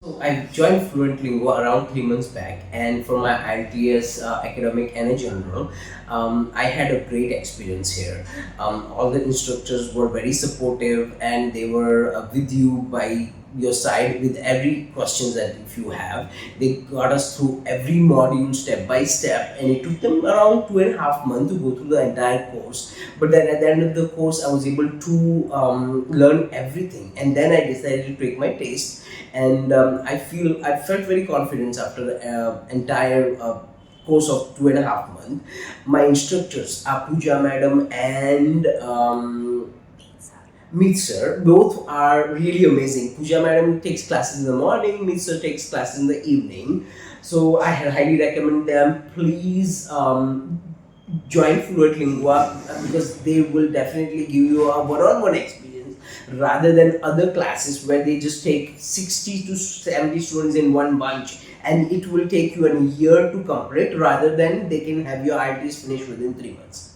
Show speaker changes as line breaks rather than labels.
So I joined Fluentlingua around 3 months back, and for my IELTS academic and a general, I had a great experience here. All the instructors were very supportive, and they were with you by your side with every questions that if you have. They got us through every module step by step, and it took them around 2.5 months to go through the entire course. But then at the end of the course, I was able to learn everything, and then I decided to take my test, and I felt very confident after the entire course of 2.5 months. My instructors, Pooja madam and Meet sir, both are really amazing. Pooja madam takes classes in the morning, Meet sir takes classes in the evening. So I highly recommend them. Please join Fluentlingua because they will definitely give you a one-on-one experience rather than other classes where they just take 60 to 70 students in one bunch, and it will take you a year to complete rather than they can have your IELTS finished within 3 months.